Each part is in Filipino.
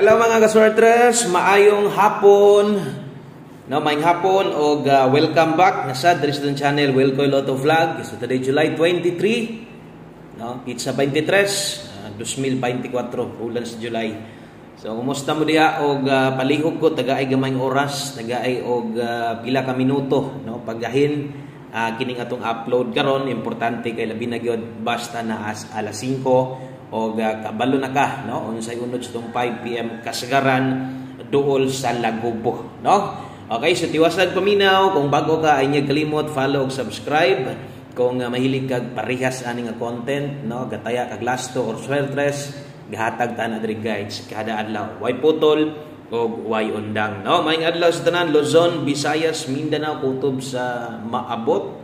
Hello mga kaswertres, maayong hapon. No, maayong hapon og welcome back na sa Driston Channel, Wilcoy Lotto Vlog. So today July 23, no, pizza 23, 2024, ulan sa July. So kumusta mo diha og palihog ko tagaay gamayng oras, tagaay og pila ka minuto, no, pagahin kining atong upload karon. Importante kay labi na gyud basta na alas 5 o kabalo na ka, no, unsay unod sa 5 PM kasagaran duol sa Lagubo, no. Okay, so tiwasan paminaw kung bago ka ay kalimot follow ug subscribe kung mahilig kag parehas ani nga content, no, gataya kag lasto or swertres gihatag ta na diri guides kada adlaw, way putol og way undang, no. Maayong adlaw sa tanan, Luzon, Visayas, Mindanao, kutob sa maabot,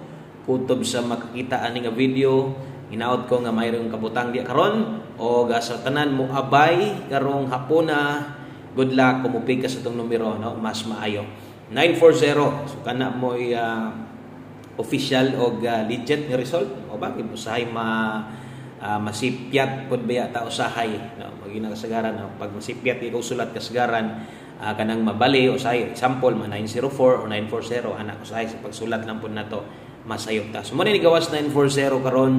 kutob sa makakita ani nga video. Inaot ko nga mayroong kabutang di karon o sa tanan mo abay karong hapona. Good luck, kumupig ka sa itong numero, no, mas maayo 940. So kana mo official o legit ni result o bakit usahay masipyat pud baya ta usahay, no, magina kasagaran, no, pag masipyat ikaw sulat kasagaran kanang mabali usahay example 904 o 940 anak usahay sa pagsulat lang pud nato masayop ta. So mo ni gawas 940 karon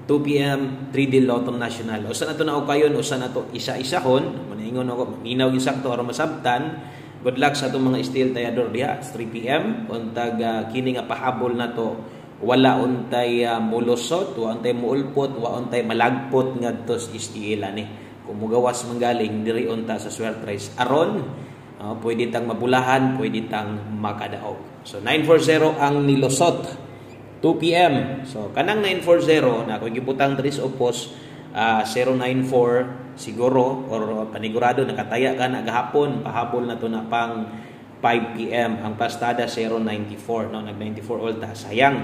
2 PM 3D Lotto National. Usa na to na ukayon, usa na to isa-isahon. Maningon ako, minaw yung sakto aron masabtan. Good luck sa itong mga steel tayador diha 3 PM. Untag kini nga pahabol na to, wala untay mulusot, wa untay muulpot, wa untay malagpot ngadto sa steel ani. Kung mugawas manggaling diri unta sa swertres aron pwede tang mabulahan, pwede tang makadaog. So 940 ang nilusot 2 PM. So kanang 940 na kung gibutang 3 opos 094 siguro or panigurado nakataya ka na gahapon, pahabol na to na pang 5 PM. Ang pastada 094, no, nag 94 ulta. Sayang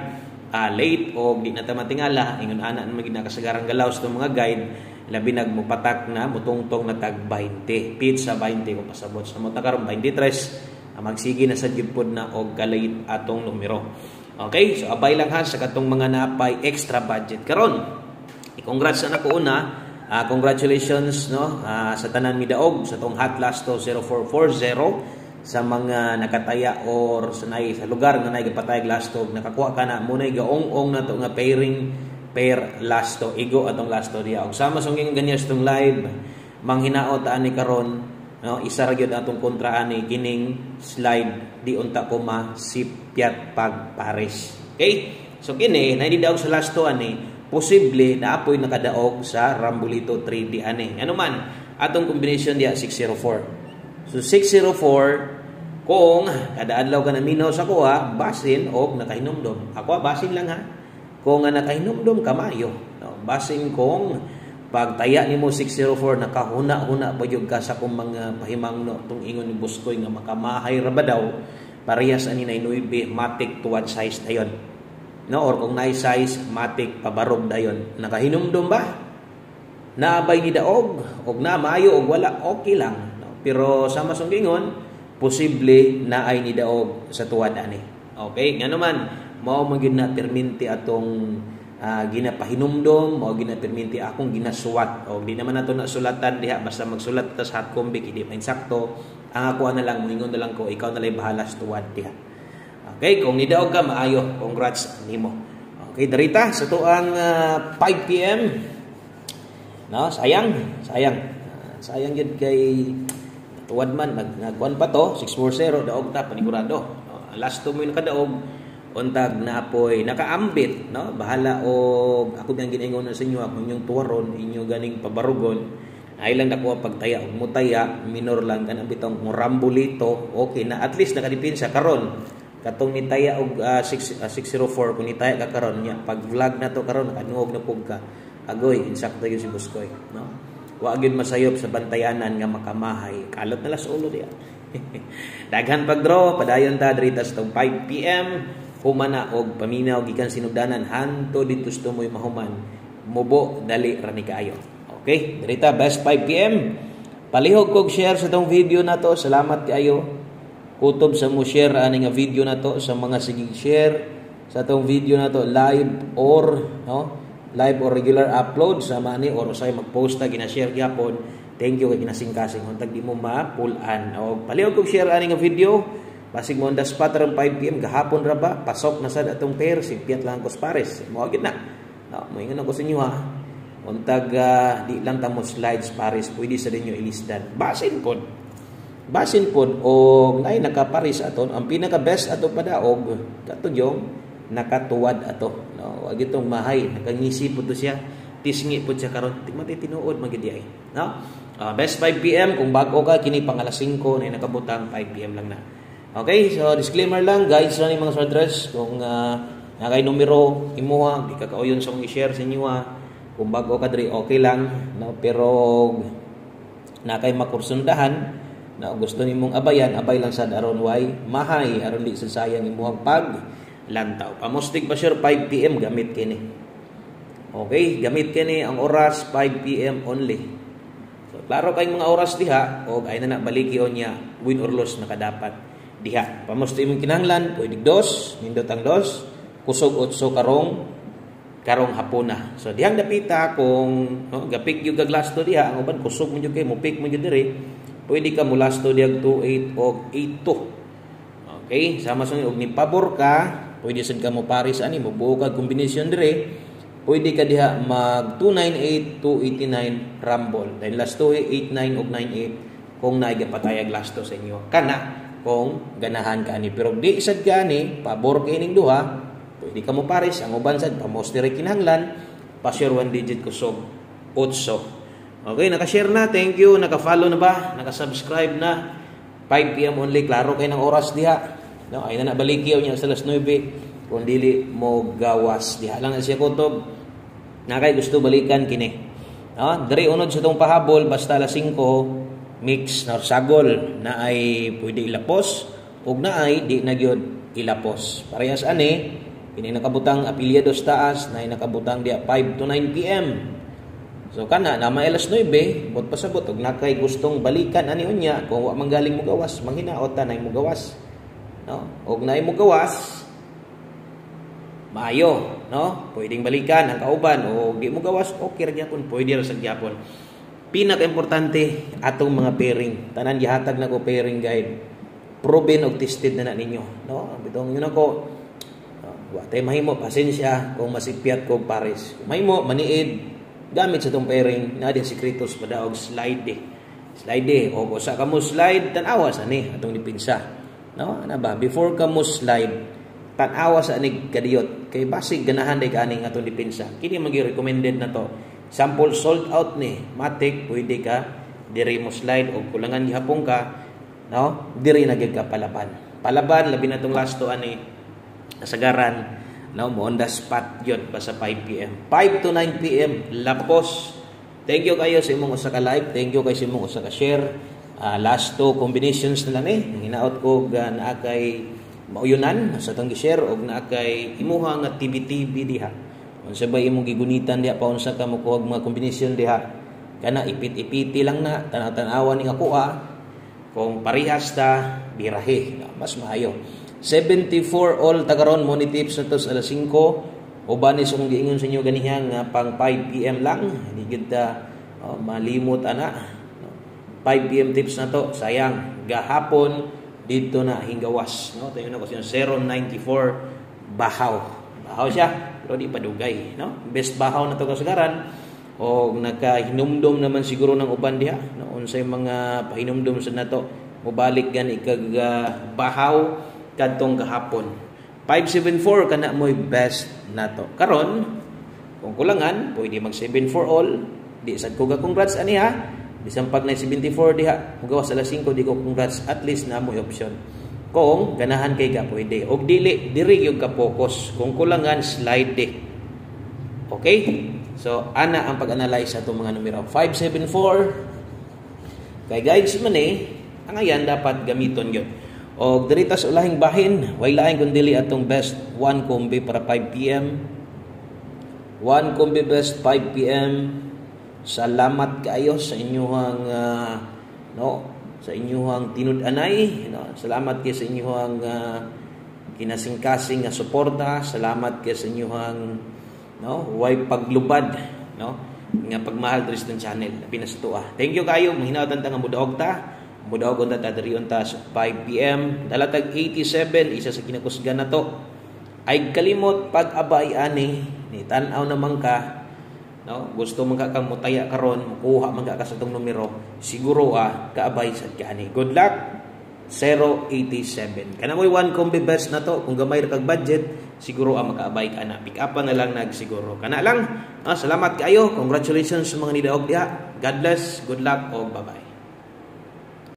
late o di na ta matingala ingon ana na magina kasagarang galaw sa mga guide, labi nagmupatak na mutungtong na tag 20 pizza 20 kung pasabot sa mo ta karon 23 magsige na sa gipod na og galait atong numero. Okay, so abay lang ha sa katong mga napay extra budget karon. I-congrats na ko una, congratulations, no, sa tanan midaog sa tong hot lasto 0440 sa mga nakataya or sanay sa lugar nga nay gipatayag lasto, nakakuha ka na munay gaong-ong na to nga pairing pair lasto igo atong lasto diha. Og sama sunging ganyas tong live manghinaot ani karon, no, isa ra gyud atong kontra ani kining slide di unta ko masipyat pag pares. Okay, so kini naididaog sa lasto ani posible na apoy nakadaog sa Rambulito 3D ani. Ano man atong combination diha 604. So 604 kung kada adlaw ka na minaw sa kuha basin og nakahinumdom. Ako basin lang ha. Kung nakahinumdom kamayo, no, basin kung pagtaya nimo 604 nakahuna-huna pa jud ka sa kung mga pahimangno tong ingon ni Buskoy nga makamahay ra ba daw parehas ani na 9 matic tuwad size dayon, no, or kung nay size matic pabarog dayon. Nakahinumdom ba naabay ni daog og na maayo og wala okay lang, no? Pero sama song gingon posible na ay ni daog sa tuwad ani. Okay, ngano man mao magid na perminti atong ginapahinumdom o ginaperminti akong ginasuwat o di naman nato nasulatan diha basta magsulat ta sa hot comic hindi pa insakto. Ang ako na lang moingon na lang ko ikaw na lang bahala sa tuwad diha. Okay, kung nidaog ka maayo, congrats nimo. Okay, darita sa tuang 5 PM, no, sayang yun kay tuwad man nagkuan pa to 640 daog ta panigurado, no? Last 2 mo nakadaog untag na apoy nakaambit, no, bahala og ako gang giningon sa inyo kung yung tuwaron inyo ganing pabarugon ay lang nakuha pagtaya og mutaya minor lang kanang bitong Rambulito okay na at least nakadipensa karon katong nitaya og 604 kung nitaya ka karon nya pag vlog na to karon nakadungog na pug ka agoy insakto gyud si Buskoy, no, wa gyud masayop sa bantayanan nga makamahay kalot na las ulo diya. Daghan pagdraw padayon ta diri sa 5 PM humana og paminaw gikan sinugdanan hanto dito sa tumoy mahuman mubo dali ra ni kaayo. Okay, dirita best 5 PM. Palihog kog share sa tong video na to. Salamat kaayo kutob sa mo share ani nga video na to sa mga sige share sa tong video na to live or, no, live or regular upload sa mani or usay mag-post ta gina-share gyapon Thank you kay kinasing-kasing untag di mo mapulan. O palihog kog share ani nga video. Basig mo on the spot around 5 PM gahapon ra ba pasok na sad atong pair simpiat lang kos pares. Mo gid na. No, moingon ako sa inyo ha. Untag di lang ta mo slides pares pwede sa dinyo ilisdan. Basin pod og nay nakaparis aton ang pinaka best ato padaog katudyong nakatuwad ato. No, wag itong mahay nakangisi pud to siya. Tisngi pud siya karon matitinuod magid ay. No? Best 5 PM kung bago ka kini pang alas 5 na nakabutang 5 PM lang na. Okay, so disclaimer lang guys, sa mga address kung nakay numero imuha, di ka kauyon sa mong i-share sa inyo kung bago ka diri okay lang, no? Pero nakay makursundahan na gusto nimong abayan, abay lang sad aron way mahay aron di sa sayang imuhang pag lantaw. Pamustig pa sure 5 PM gamit kini. Okay, gamit kini ang oras 5 PM only. So klaro kay mga oras diha og ay na balikyon niya win or loss nakadapat. Diha, pamusti mong kinahanglan, pwede dos, nindot ang dos, kusog utso karong hapuna. So dihang dapita kung gapik yung gaglasto diha, ang uban kusog mo yung kayo, mupik mo yung diri, pwede ka mulasto dihang 2-8 o 8-2. Okay, sama sa og ni pabor ka, pwede sad ka mo paris ani, mabuo ka kombinasyon diri, pwede ka diha mag 298, 289 rumble. Dahil last 2, 89 o 98 kung naigapatayag lasto sa inyo. Kana, kung ganahan ka ni pero di sad ka ni pabor kay ning duha pwede ka mo pares ang uban sad pamos dire kinahanglan pa share 1 digit kusog 8. Okay, naka-share na, thank you, naka-follow na ba, naka-subscribe na. 5 PM only, klaro kay ng oras diha, no? Ay na nabalikyaw niya sa alas 9 kung dili mo gawas diha lang siya kutob na kay gusto balikan kini, no? Diri unod sa tong pahabol basta alas 5 mix na sagol na ay pwede ilapos ug na ay di na gyud ilapos. Parehas ani kini nakabutang apelyidos taas na nakabutang dia 5 to 9 PM. So kana na may alas 9 bot pasabot ug nakay gustong balikan ani unya kung wa manggaling mo gawas manghinaot ta nay mo gawas. No? Ug nay mo gawas maayo, no? Pwedeng balikan ang kauban o di mo gawas okay ra gyapon, pwede ra sa gyapon. Pinaka-importante atong mga pairing. Tanan gihatag na ko pairing guide. Proven og tested na ninyo, no? Bitong yun ako. Wa tay mahimo pasensya kung masipyat ko pares. Kung mahimo maniid gamit sa tong pairing na din sekretos padaog slide. Slide o sa kamo slide tan-awa sa ni atong dipinsa. No? Ana ba before ka mo slide tan-awa sa ni kadiyot kay basig ganahan day kaning atong dipinsa. Kini magi-recommended na to. Sample sold out ni matik pwede ka diri mo slide o kulangan gihapon ka, no? Diri na gyud ka palaban labi na tong last to ani kasagaran, no? Mo on the spot yun pa sa 5 PM 5 to 9 PM lapos. Thank you kayo sa imong usa ka live, thank you kay sa imong usa ka share. Last two combinations na lang hinaot ko na kay mauyunan sa tong gi-share og na kay imuha nga TV diha. Unsa ba imong gigunitan diha pa unsa ka mo kuwag mga kombinasyon diha kana ipit-ipiti lang na tanaw-tanawan ning ako kung parehas ta birahe mas maayo. 74 all tagaron money tips na to sa alas 5 uban is kung giingon sa inyo ganiha nga pang 5 PM lang di gid ta malimot ana. 5 PM tips na to sayang gahapon dito na hinggawas, no? Tayo na ko siya 094 bahaw siya pero di padugay, no? Best bahaw na to kasagaran o nakahinumdom naman siguro ng uban diha, no? Unsay mga pahinumdom sa nato mobalik gani kag bahaw kadtong gahapon 574 kana mo'y best nato karon kung kulangan pwede mag 74 all di sad ko ga congrats ani ha bisan pag na 74 diha mugawas alas 5 di ko congrats at least na mo'y option kung ganahan kay ka pwede og dili diri gyud ka focus kung kulangan slide di. Okay, so ana ang pag-analyze ato mga numero 574 kay guides man ang ayan dapat gamiton yun og diri tas ulahing bahin way laing kun dili atong best 1 kombi para 5 PM 1 kombi best 5 PM. Salamat kayo sa inyong sa inyong tinud-anay, no? Salamat kayo sa inyong kinasing-kasing nga suporta. Salamat kayo sa inyong way paglubad, no? nga pagmahal Tristan Channel labi na sa tuwa. Thank you kayo mahinawtan ta nga mudaog ta. Mudaog unta ta diri unta sa 5 PM. Dalatag 87 isa sa kinakusgan na to. Ay kalimot pag-abay ani ni tan-aw naman ka. No, gusto man ka kang mutaya karon, mukuha man ka sa tong numero, siguro kaabay sad ka ani. Good luck. 087. Kana mo'y one combi verse na to, kung gamay ra kag budget, siguro makaabay ka na. Pick up na lang nagsiguro. Kana lang. Salamat kayo. Congratulations sa mga nidaog diha. God bless. Good luck o bye-bye.